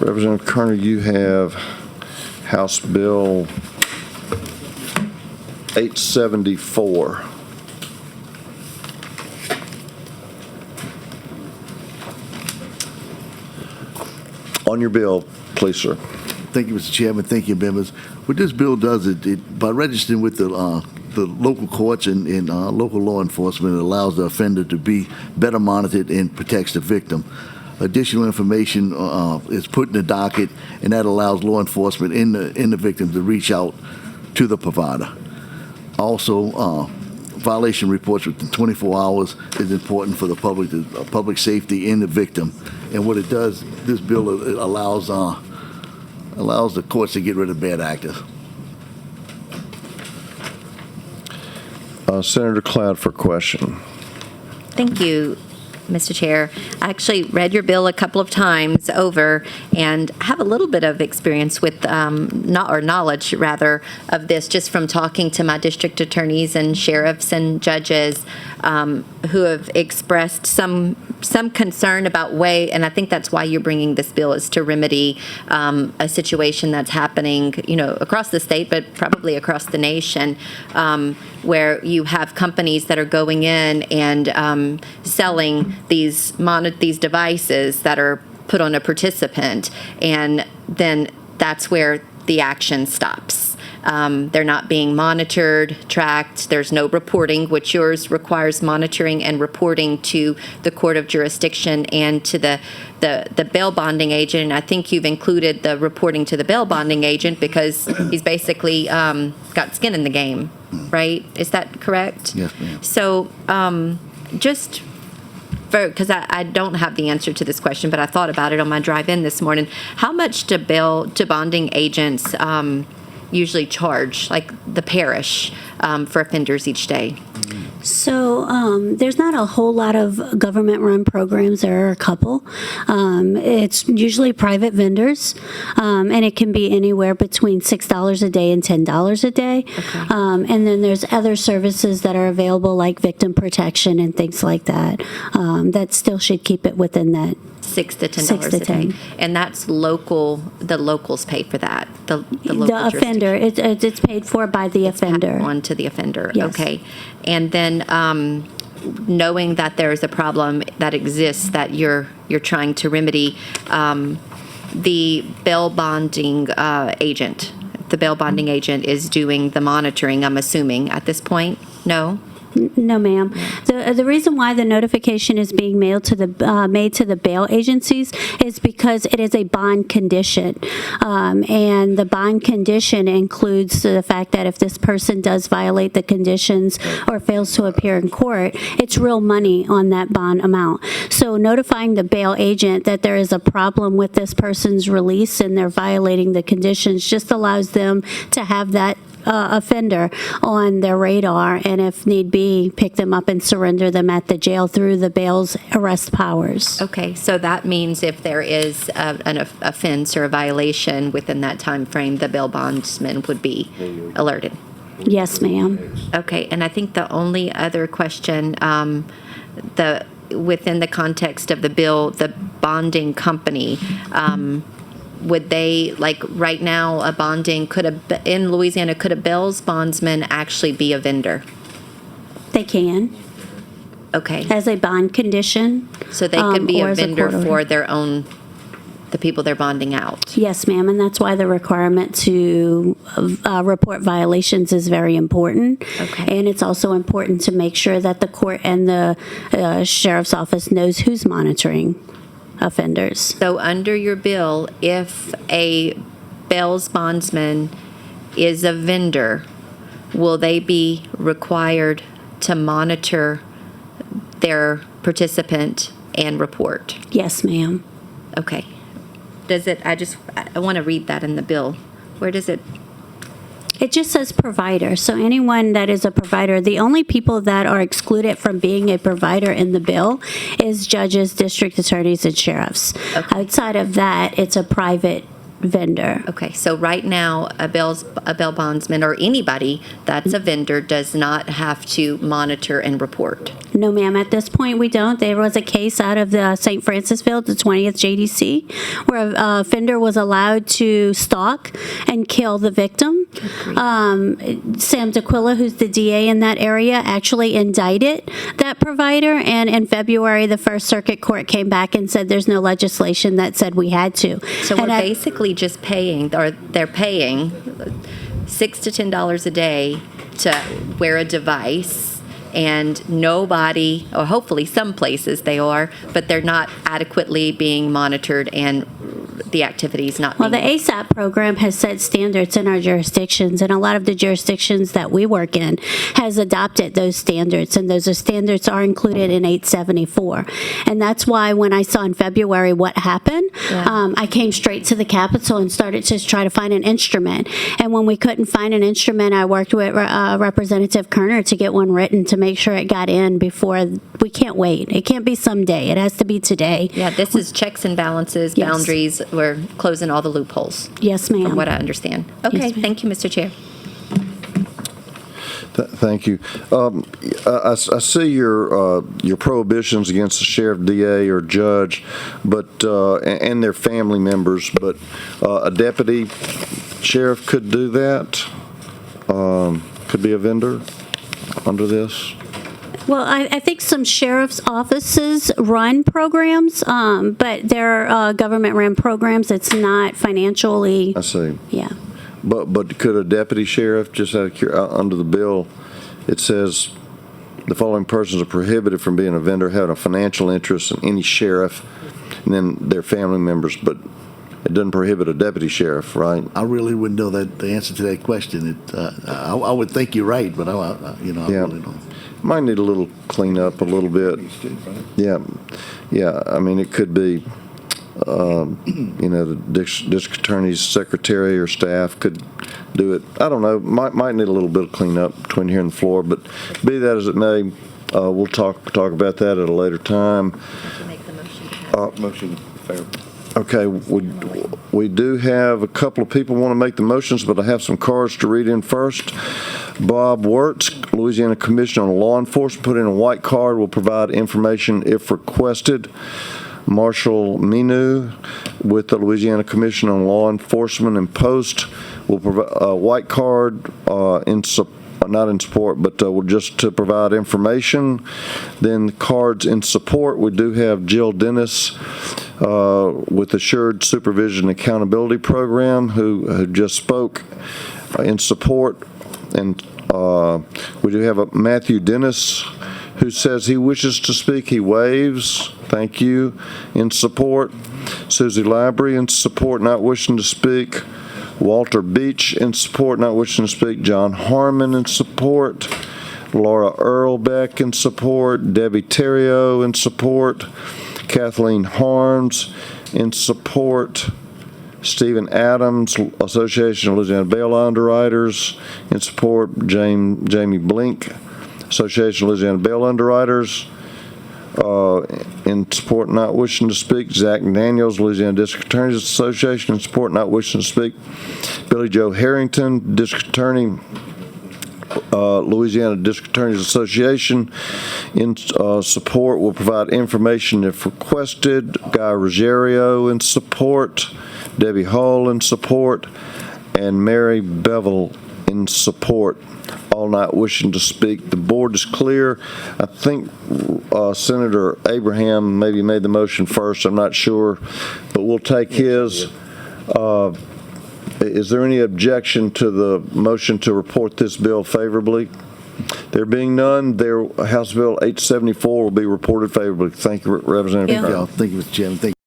Representative Kerner, you have House Bill 874. On your bill, please, sir. Thank you, Mr. Chairman. Thank you, members. What this bill does, it by registering with the local courts and local law enforcement, it allows the offender to be better monitored and protects the victim. Additional information is put in the docket, and that allows law enforcement and the victim to reach out to the provider. Also, violation reports within 24 hours is important for the public safety and the victim. And what it does, this bill allows the courts to get rid of bad actors. Senator Cloud for question. Thank you, Mr. Chair. I actually read your bill a couple of times over and have a little bit of experience with, knowledge rather, of this just from talking to my district attorneys and sheriffs and judges who have expressed some concern about and I think that's why you're bringing this bill, is to remedy a situation that's happening, across the state, but probably across the nation, where you have companies that are going in and selling these devices that are put on a participant, and then that's where the action stops. They're not being monitored, tracked. There's no reporting, which yours requires monitoring and reporting to the court of jurisdiction and to the bail bonding agent. And I think you've included the reporting to the bail bonding agent because he's basically got skin in the game, right? Is that correct? Yes, ma'am. So just because I don't have the answer to this question, but I thought about it on my drive in this morning. How much do bonding agents usually charge, like the parish, for offenders each day? So there's not a whole lot of government-run programs. There are a couple. It's usually private vendors, and it can be anywhere between $6 a day and $10 a day. Okay. And then there's other services that are available, like victim protection and things like that, that still should keep it within that. $6 to $10 a day, and that's local. The locals pay for that. The local offender. It's paid for by the offender. On to the offender. Yes. Okay, and then knowing that there is a problem that exists that you're trying to remedy, the bail bonding agent. The bail bonding agent is doing the monitoring. I'm assuming at this point. No. No, ma'am. The reason why the notification is being made to the bail agencies is because it is a bond condition, and the bond condition includes the fact that if this person does violate the conditions or fails to appear in court, it's real money on that bond amount. So notifying the bail agent that there is a problem with this person's release and they're violating the conditions just allows them to have that offender on their radar, and if need be, pick them up and surrender them at the jail through the bail's arrest powers. Okay, so that means if there is an offense or a violation within that time frame, the bail bondsman would be alerted. Yes, ma'am. Okay, and I think the only other question, within the context of the bill, the bonding company, would they, like right now, a bonding, in Louisiana, could a bail's bondsman actually be a vendor? They can. Okay. As a bond condition. So they could be or a as a vendor court order. for their own, the people they're bonding out? Yes, ma'am, and that's why the requirement to report violations is very important. Okay. And it's also important to make sure that the court and the sheriff's office knows who's monitoring offenders. So under your bill, if a bail's bondsman is a vendor, will they be required to monitor their participant and report? Yes, ma'am. Okay. Does it, I want to read that in the bill. Where does it? It just says provider. So anyone that is a provider, the only people that are excluded from being a provider in the bill is judges, district attorneys, and sheriffs. Okay. Outside of that, it's a private vendor. Okay, so right now, a bail bondsman or anybody that's a vendor does not have to monitor and report. No, ma'am. At this point, we don't. There was a case out of the St. Francisville, the 20th JDC, where a offender was allowed to stalk and kill the victim. Sam DeQuilla, who's the DA in that area, actually indicted that provider. And in February, the First Circuit Court came back and said there's no legislation that said we had to. So And we're at- basically just paying, or they're paying $6 to $10 a day to wear a device, and nobody, or hopefully some places they are, but they're not adequately being monitored and the activities not Well, being. the ASAP program has set standards in our jurisdictions, and a lot of the jurisdictions that we work in has adopted those standards, and those standards are included in 874. And that's why when I saw in February what happened, I came straight to the Capitol and started to try to find an instrument. And when we couldn't find an instrument, I worked with Representative Kerner to get one written to make sure it got in before. We can't wait. It can't be someday. It has to be today. Yeah, this is checks and balances, Yes. boundaries. We're closing all the loopholes, Yes, ma'am. from what I understand. Okay, Yes, ma'am. thank you, Mr. Chair. Thank you. I see your prohibitions against the sheriff, DA, or judge, but and their family members. But a deputy sheriff could do that. Could be a vendor under this. Well, I think some sheriff's offices run programs, but they're government-run programs. It's not financially, I see. yeah. But could a deputy sheriff, just under the bill, it says the following persons are prohibited from being a vendor having a financial interest in any sheriff, and then their family members, but it doesn't prohibit a deputy sheriff, right? I really wouldn't know the answer to that question. I would think you're right, but I really don't. Might need a little cleanup, a little bit. Yeah. I mean, it could be, the district attorney's secretary or staff could do it. I don't know. Might need a little bit of cleanup between here and the floor, but be that as it may, we'll talk about that at a later time. Motion fair. Okay, we do have a couple of people want to make the motions, but I have some cards to read in first. Bob Wirtz, Louisiana Commission on Law Enforcement, put in a white card, will provide information if requested. Marshall Minu with the Louisiana Commission on Law Enforcement and Post will provide a white card not in support, but just to provide information. Then cards in support, we do have Jill Dennis with Assured Supervision Accountability Program, who just spoke in support. And we do have a Matthew Dennis who says he wishes to speak. He waives. Thank you. In support. Susie Labrie in support, not wishing to speak. Walter Beach in support, not wishing to speak. John Harmon in support. Laura Earlbeck in support. Debbie Terrio in support. Kathleen Harms in support. Stephen Adams, Association of Louisiana Bail Underwriters in support. Jamie Blink, Association of Louisiana Bail Underwriters in support, not wishing to speak. Zach Daniels, Louisiana District Attorneys Association in support, not wishing to speak. Billy Joe Harrington, District Attorney, Louisiana District Attorneys Association in support, will provide information if requested. Guy Ruggiero in support. Debbie Hall in support. And Mary Bevel in support. All not wishing to speak. The board is clear. I think Senator Abraham maybe made the motion first. I'm not sure, but we'll take his. Is there any objection to the motion to report this bill favorably? There being none, House Bill 874 will be reported favorably. Thank you, Representative. Thank you. Thank you, Mr. Chairman. Thank you.